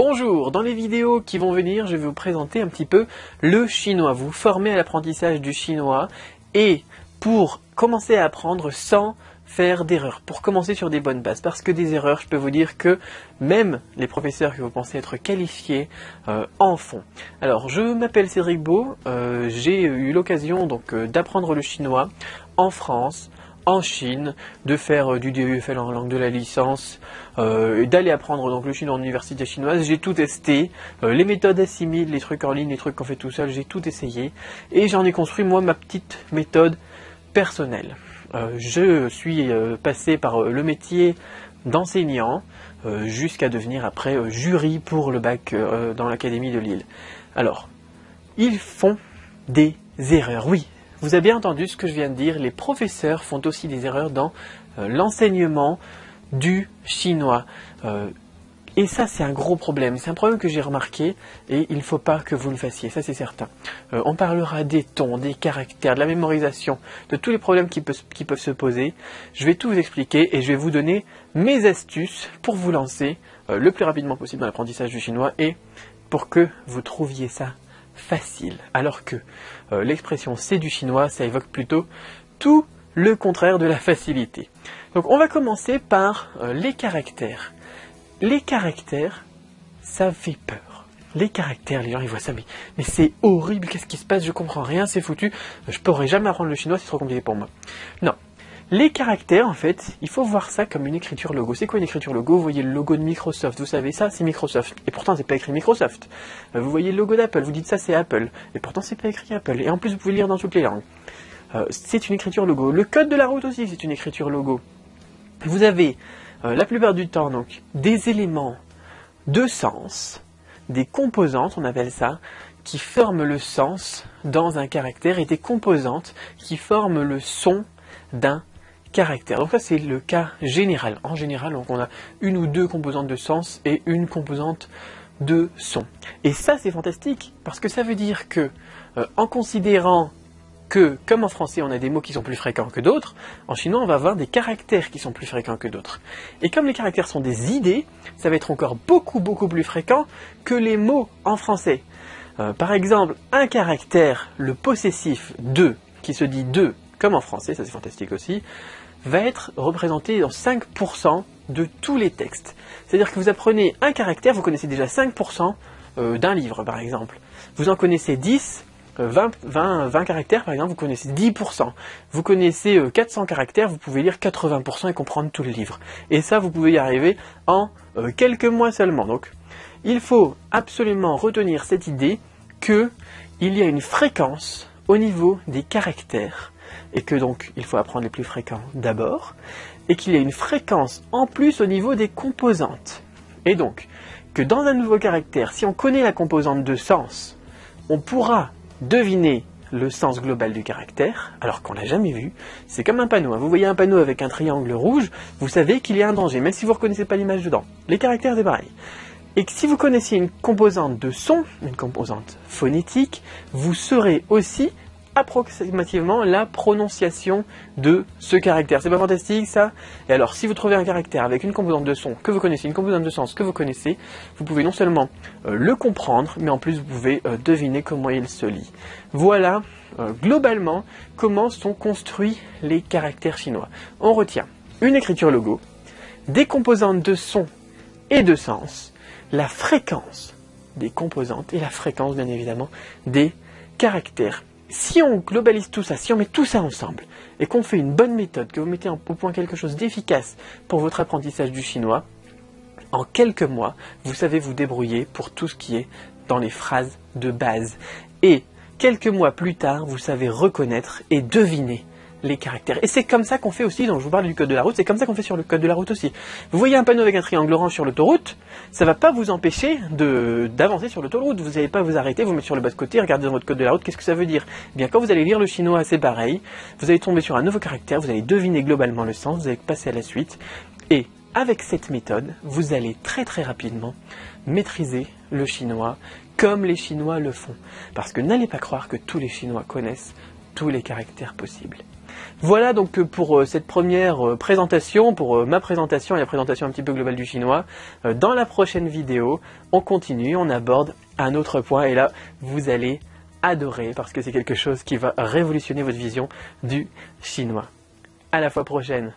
Bonjour, dans les vidéos qui vont venir, je vais vous présenter un petit peu le chinois, vous former à l'apprentissage du chinois et pour commencer à apprendre sans faire d'erreurs, pour commencer sur des bonnes bases. Parce que des erreurs, je peux vous dire que même les professeurs que vous pensez être qualifiés en font. Alors, je m'appelle Cédric Beau, j'ai eu l'occasion donc d'apprendre le chinois en France, en Chine, de faire du DEFL en langue de la licence, d'aller apprendre donc le chinois en université chinoise. J'ai tout testé, les méthodes assimiles, les trucs en ligne, les trucs qu'on fait tout seul, j'ai tout essayé et j'en ai construit moi ma petite méthode personnelle. Je suis passé par le métier d'enseignant jusqu'à devenir après jury pour le bac dans l'Académie de Lille. Alors, ils font des erreurs, oui. Vous avez bien entendu ce que je viens de dire, les professeurs font aussi des erreurs dans l'enseignement du chinois. Et ça, c'est un gros problème. C'est un problème que j'ai remarqué et il ne faut pas que vous le fassiez, ça c'est certain. On parlera des tons, des caractères, de la mémorisation, de tous les problèmes qui peuvent se poser. Je vais tout vous expliquer et je vais vous donner mes astuces pour vous lancer le plus rapidement possible dans l'apprentissage du chinois et pour que vous trouviez ça facile. Alors que l'expression c'est du chinois, ça évoque plutôt tout le contraire de la facilité. Donc on va commencer par les caractères. Les caractères, ça fait peur. Les caractères, les gens ils voient ça, mais c'est horrible, qu'est-ce qui se passe, je comprends rien, c'est foutu, je pourrais jamais apprendre le chinois, c'est trop compliqué pour moi. Non. Les caractères, en fait, il faut voir ça comme une écriture logo. C'est quoi une écriture logo? Vous voyez le logo de Microsoft, vous savez ça, c'est Microsoft. Et pourtant, c'est pas écrit Microsoft. Vous voyez le logo d'Apple, vous dites ça, c'est Apple. Et pourtant, c'est pas écrit Apple. Et en plus, vous pouvez lire dans toutes les langues. C'est une écriture logo. Le code de la route aussi, c'est une écriture logo. Vous avez, la plupart du temps, donc, des éléments de sens, des composantes, on appelle ça, qui forment le sens dans un caractère, et des composantes qui forment le son d'un caractère. Donc ça c'est le cas général. En général, donc on a une ou deux composantes de sens et une composante de son. Et ça c'est fantastique parce que ça veut dire que en considérant que, comme en français on a des mots qui sont plus fréquents que d'autres, en chinois on va avoir des caractères qui sont plus fréquents que d'autres. Et comme les caractères sont des idées, ça va être encore beaucoup plus fréquent que les mots en français. Par exemple, un caractère, le possessif de, qui se dit de, comme en français, ça c'est fantastique aussi, va être représenté dans 5% de tous les textes. C'est-à-dire que vous apprenez un caractère, vous connaissez déjà 5% d'un livre par exemple. Vous en connaissez 10, 20 caractères par exemple, vous connaissez 10%. Vous connaissez 400 caractères, vous pouvez lire 80% et comprendre tout le livre. Et ça, vous pouvez y arriver en quelques mois seulement. Donc, il faut absolument retenir cette idée qu'il y a une fréquence au niveau des caractères et que donc il faut apprendre les plus fréquents d'abord, et qu'il y a une fréquence en plus au niveau des composantes. Et donc, que dans un nouveau caractère, si on connaît la composante de sens, on pourra deviner le sens global du caractère, alors qu'on ne l'a jamais vu. C'est comme un panneau. Vous voyez un panneau avec un triangle rouge, vous savez qu'il y a un danger, même si vous ne reconnaissez pas l'image dedans. Les caractères, c'est pareil. Et que si vous connaissez une composante de son, une composante phonétique, vous saurez aussi approximativement la prononciation de ce caractère. C'est pas fantastique ça? Et alors si vous trouvez un caractère avec une composante de son que vous connaissez, une composante de sens que vous connaissez, vous pouvez non seulement le comprendre, mais en plus vous pouvez deviner comment il se lit. Voilà globalement comment sont construits les caractères chinois. On retient une écriture logo, des composantes de son et de sens, la fréquence des composantes et la fréquence bien évidemment des caractères. Si on globalise tout ça, si on met tout ça ensemble et qu'on fait une bonne méthode, que vous mettez au point quelque chose d'efficace pour votre apprentissage du chinois, en quelques mois, vous savez vous débrouiller pour tout ce qui est dans les phrases de base. Et quelques mois plus tard, vous savez reconnaître et deviner les caractères. Et c'est comme ça qu'on fait aussi, donc je vous parle du code de la route, c'est comme ça qu'on fait sur le code de la route aussi. Vous voyez un panneau avec un triangle orange sur l'autoroute, ça ne va pas vous empêcher d'avancer sur l'autoroute. Vous n'allez pas vous arrêter, vous mettre sur le bas de côté, regarder dans votre code de la route, qu'est-ce que ça veut dire? Eh bien, quand vous allez lire le chinois, c'est pareil. Vous allez tomber sur un nouveau caractère, vous allez deviner globalement le sens, vous allez passer à la suite. Et avec cette méthode, vous allez très rapidement maîtriser le chinois comme les Chinois le font. Parce que n'allez pas croire que tous les Chinois connaissent tous les caractères possibles. Voilà donc pour cette première présentation, pour ma présentation et la présentation un petit peu globale du chinois. Dans la prochaine vidéo, on continue, on aborde un autre point et là, vous allez adorer parce que c'est quelque chose qui va révolutionner votre vision du chinois. À la fois prochaine.